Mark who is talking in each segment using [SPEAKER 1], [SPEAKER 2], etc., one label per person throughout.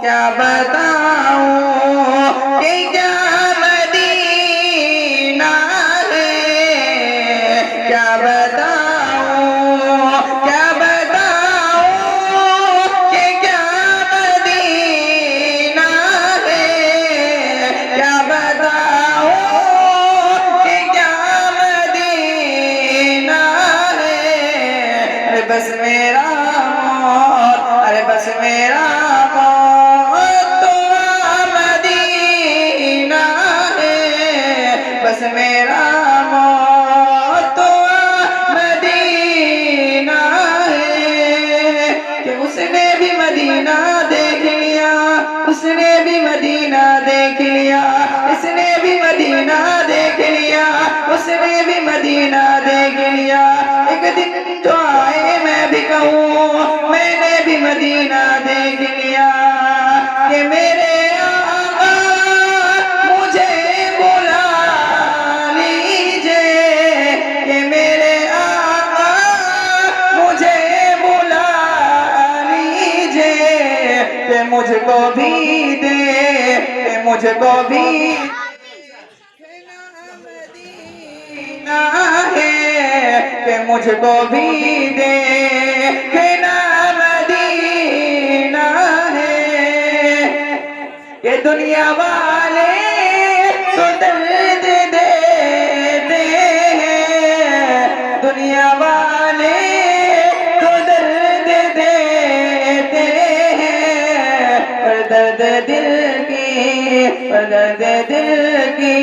[SPEAKER 1] क्या बताऊं कि क्या मदीना है, क्या बताऊं कि क्या मदीना है, क्या बताऊं कि क्या मदीना है। अरे बस मेरा मौत, अरे बस मेरा बस मेरा मौत तो मदीना है। कि उसने भी मदीना देख लिया, उसने भी मदीना देख लिया, इसने भी मदीना देख लिया, उसने भी मदीना देख लिया। एक दिन तो आए मैं भी कहूँ मैंने भी मदीना देख लिया। कि मेरे मुझको भी दे, मुझको भी मदीना है, कि मुझको भी दे ना मदीना है। ये दुनिया वाले तो दर्द देते हैं, दुनिया वाले तो दर्द देते हैं, दर्द दिल की, दर्द दिल की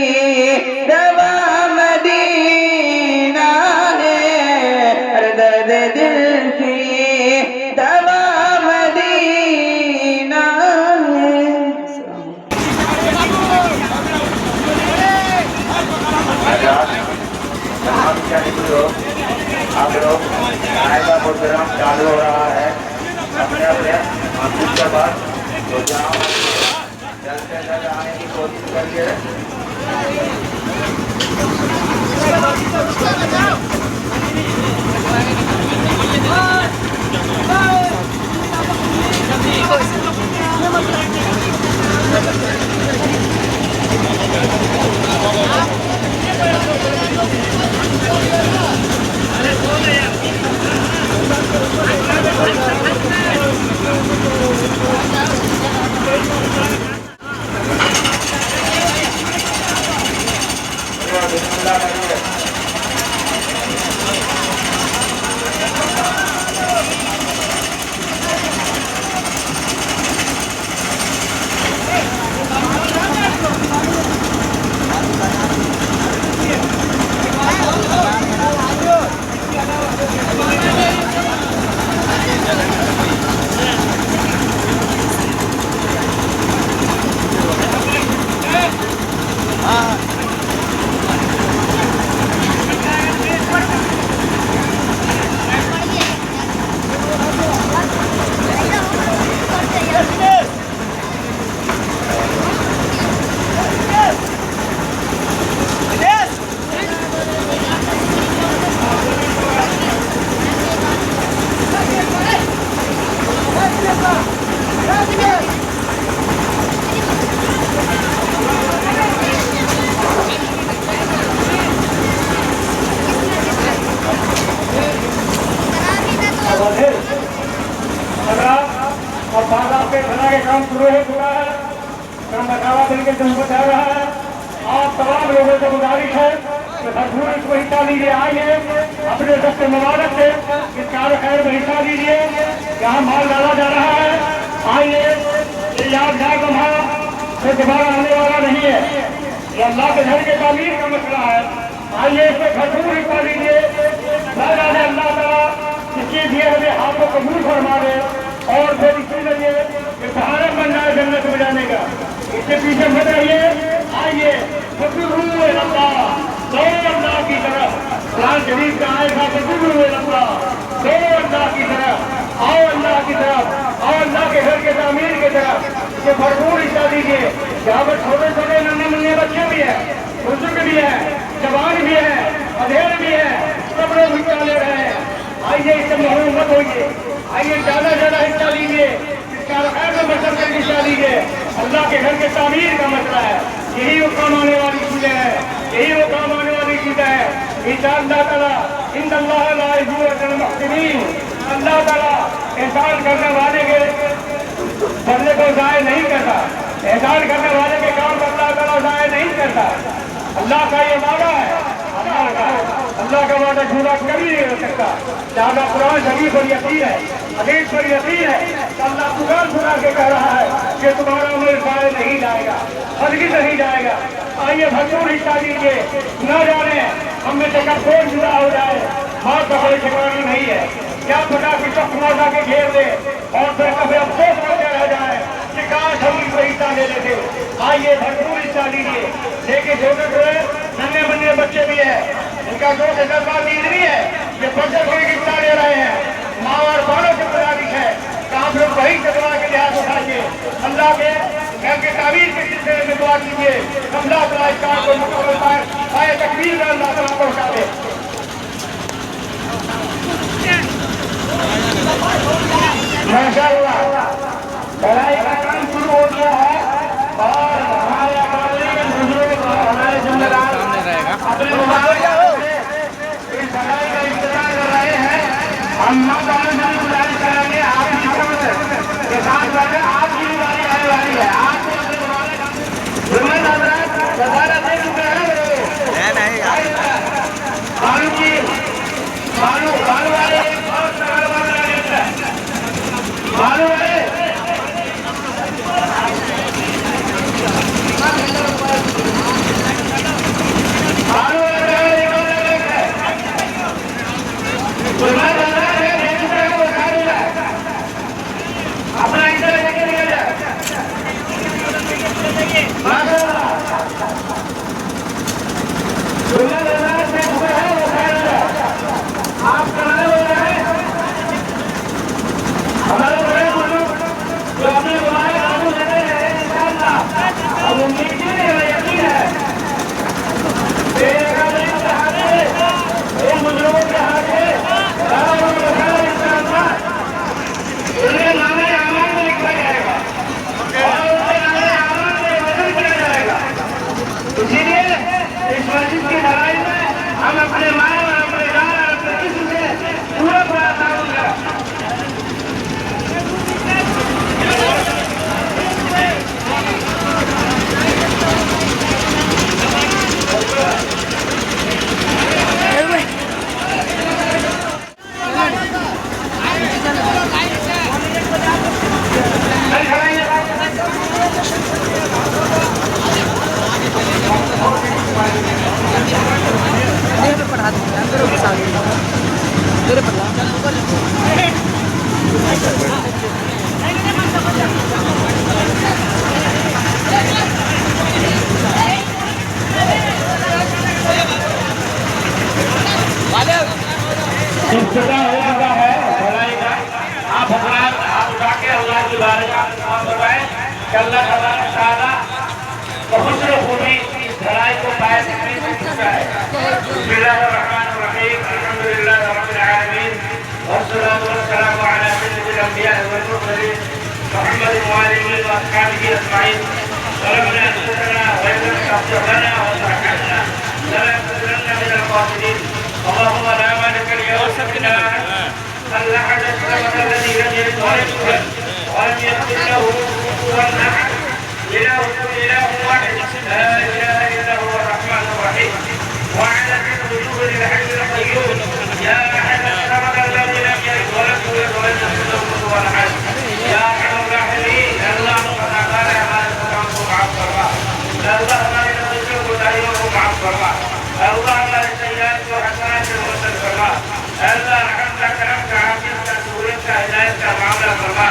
[SPEAKER 1] दवा मदीना है, दर्द दिल की दवा मदीना है।
[SPEAKER 2] आप लोग आएगा प्रोग्राम चालू हो रहा है, अपने अपने मानसिक के बाद तो जाओ, जल्द से जल्द आने की कोशिश करिए। और बाधा पे बना के काम शुरू हो चुका है, काम बचावा तरीके से बचा रहा है। आप तमाम लोगों से गुजारिश है कि भरपूर इसको हिस्सा लीजिए, आइए अपने सबसे मुबारक से इस कार्य खैर में हिस्सा लीजिए। यहाँ माल डाला जा रहा है, आइए। ये याद जमा फिर दोबारा आने वाला नहीं है, ये अल्लाह के घर के तामीर का मसला है। आइए इसमें भरपूर हिस्सा लीजिए। न जाने अल्लाह ताला इसके दिए हुए हाथ को कबूल फरमा दे और फिर इसी जरिए सहारा बन जाए जन्नत में जाने का। इसके पीछे मत रहिए, आइए अल्लाह की तरफ कुरान शरीफ का आएगा, अल्लाह की तरफ आओ, अल्लाह की तरफ आओ, अल्लाह के घर के तामीर की तरफ ये भरपूर हिस्सा दीजिए। यहाँ पर छोटे छोटे नन्हे मुन्ने बच्चे भी हैं, बुजुर्ग भी हैं, जवान भी हैं, अधेड़ भी हैं, सब लोग हिस्सा ले रहे हैं। आइए इससे महरूम मत होइए, आइए ज्यादा से ज्यादा हिस्सा लीजिए, इसका खैर में बढ़ कर हिस्सा लीजिए। अल्लाह के घर के तामीर का मसला है, यही वो काम आने वाली चीजें हैं, यही वो काम आने वाली चीजें हैं। इंशाअल्लाह ताला इंनल्लाह ला युहिब्बुल मुहसिनीन, अल्लाह ताला एहसान करने वाले के बदले को जाय नहीं करता, एहसान करने वाले के काम को अल्लाह ताला जाय नहीं करता। अल्लाह का ये वादा है, अल्लाह का वादा झूठा कभी नहीं हो सकता। जहाँ कुरान शरीफ पर यकीन है, हदीस पर यकीन है, तो अल्लाह पुकार पुकार के कह रहा है कि तुम्हारा अमल जाए नहीं जाएगा, हरगिज़ नहीं जाएगा। आइए भरपूर हिस्सा दीजिए, न जाने हम में से कब कौन जुड़ा हो जाए, मौत का कोई ठिकाना नहीं है। क्या पता कि सब मौत आके घेर दे और फिर कभी अफसोस होते रह जाए कि काश हम इसमें हिस्सा ले लेते। आइए भरपूर हिस्सा लीजिए। देखिए छोटे छोटे नन्हे बन्ने बच्चे भी है, इनका 2 से 10 बार नींद नहीं है, ये बच्चे कोई हिस्सा ले रहे हैं। माँ और बालों की गुजारिश है कि आप लोग वही चलवा के लिहाज उठाइए, अल्लाह के घर के ताबीर के सिलसिले में दुआ कीजिए। अल्लाह तआला इस काम को मुकम्मल पाए तकबीर में अल्लाह तआला पहुंचा दे। माशाअल्लाह पढ़ाई का काम शुरू हो गया है और हमारे हमारे जिम्मेदार अपने इस पढ़ाई का इंतजार कर रहे हैं। हम गुजारिश करेंगे आपकी के साथ आपकी भी बारी आने वाली है। आपको जिम्मेदार दे चुके हैं बालू की बालू वाले बालू वाले अपना इंटर लेके निकल जाए। आप कराने वाले हैं हमारे बड़े बुजुर्ग जो अपने हमारे कानून लगे हैं इंशाअल्लाह। अब उम्मीद नहीं है, यकीन है इन बुजुर्गों के हाथ में उनके नामे आमान में लिखा जाएगा और उनके नामे आमान में वजन किया जाएगा। इसीलिए इस मस्जिद की लड़ाई में हम अपने माँ और अपने जान और अपने किस्म से पूरा ताउन करें। इब्तिदा हो चुका है भलाई का। आप हजरात हाथ उठा के अल्लाह की बारगाह में दुआ करवाएं कि अल्लाह तआला बहुत से खूबी इस भलाई को पाए सकने की इच्छा है। बिस्मिल्लाहिर्रहमानिर्रहीम, अल्हम्दुलिल्लाहि रब्बिल आलमीन, वस्सलातु वस्सलामु अला सय्यिदिल अंबिया वल मुरसलीन मुहम्मद व आलिहि व अस्हाबिहि अजमईन। रब्बना इन्ना वजदना रब्बना व तरकना ला तदरना मिनल कासिदीन। اللهم لا مالك اليوم إلا أن حدث الذي لم يلد ولم يولد ولم يكن له كفوا أحد. إلهكم إله واحد لا إله إلا هو الرحمن الرحيم. وعلت الوجوه للحي القيوم يا أحد الصمد الذي لم يلد ولم يولد ولم يكن له كفوا أحد. يا أرحم الراحمين اللهم قال أمانتك معك الله اللهم إنك تجيب دعوة معك الله اللهم السيئات والحسنات والمثل فرما अल्लाह रहमत करम का हाफिज का सूरत का हिदायत का मामला फरमा।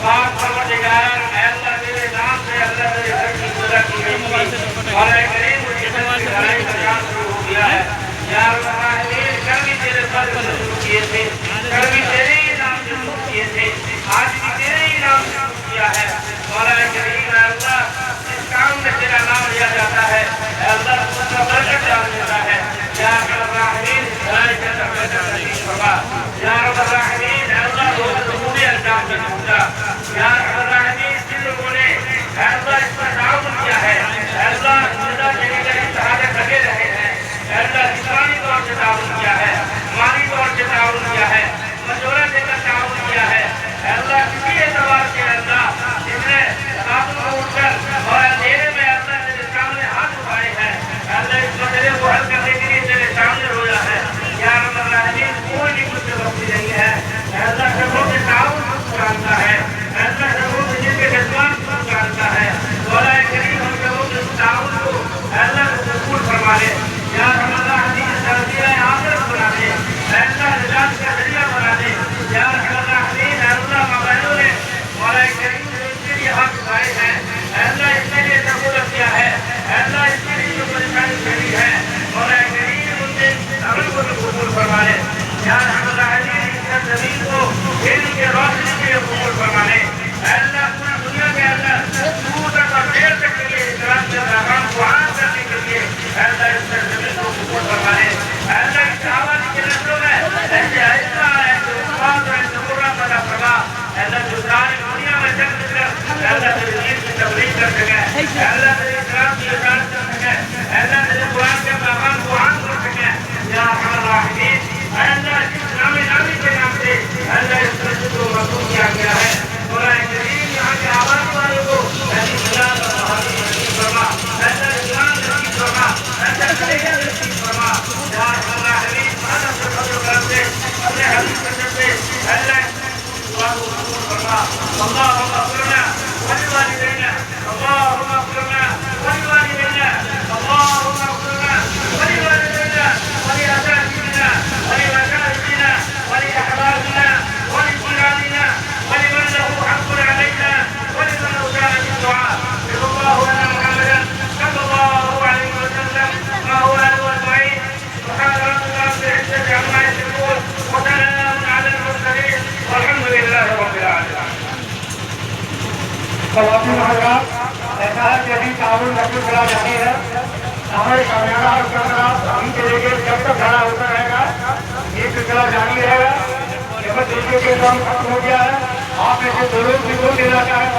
[SPEAKER 2] पाक परवरदिगार अल्लाह तेरे नाम से अल्लाह तेरे घर की पूजा की गई और एक करीम इज्जत की लड़ाई का काम शुरू हो गया है। या अल्लाह कल भी तेरे फर्ज से शुरू किए थे, कल भी तेरे ही नाम से लिए हाथ उठाए हैं, अल्लाह इसके लिए सहूलत किया है, अल्लाह इसके लिए जो परेशानी झेली है, मौला करीम उनके अमल को भी कबूल फरमा ले। या अल्लाह इस जमीन को दिन के रोशनी के लिए कबूल फरमा ले। अल्लाह पूरी दुनिया के अंदर दूर तक और देर तक के लिए इस्लाम के पैगाम को आम करने के लिए अल्लाह इस जमीन को कबूल फरमा ले। अल्लाह इस आवाज़ के नस्लों में ऐसे ऐसा है जो उस्ताद और जबूरा पैदा फरमा, अल्लाह जो सारी दुनिया में जंग कर अल्लाह तेरे दीन की तबलीग कर सके, अल्लाह तेरे इस्लाम की इजाज़त कर सके, अल्लाह तेरे कुरान के पैगाम को आम कर सके। या अरहमर राहिमीन, अल्लाह जिस नामी के नाम से अल्लाह इस मस्जिद को मखसूस किया गया है, मौला करीम यहाँ के आवाज़ वालों को अल्लाह इस्लाम और मोहब्बत नसीब फरमा, अल्लाह इस्लाम नसीब फरमा, अल्लाह कलेजा नसीब फरमा। या अरहमर राहिमीन, मानव से फजल करम से अपने हबीब वजह से अल्लाह दुआ को कबूल फरमा। अल्लाहुम्मा अग़फिर लना व लिवालिदैना, अल्लाहुम्मा अग़फिर लना व लिवालिदैना, अल्लाहुम्मा अग़फिर लना व लिवालिदैना व लिअसातिज़िना व लिमशाइखिना व लिअहबाबिना व लिजिरानिना व लिमन लहु हक़्क़ुन अलैना व लिमन औसाअ बिद्दुआ। सल्लल्लाहु अला मुहम्मदिन सल्लल्लाहु अलैहि वसल्लम व आलिहि अजमईन। सुब्हान रब्बिका रब्बिल इज़्ज़ति अम्मा यसिफून व सलामुन अलल मुरसलीन वल्हम्दुलिल्लाहि रब्बिल आलमीन। ख़वातीन हज़रात, ऐसा है कि अभी ताउन रखने वाला जारी है, हमारे कामयाबा और करना हम के लेके जब तक खड़ा होता रहेगा ये सिलसिला जारी रहेगा। जब देखिए कि काम खत्म हो गया है, आप ऐसे दो लोग भी देना चाहें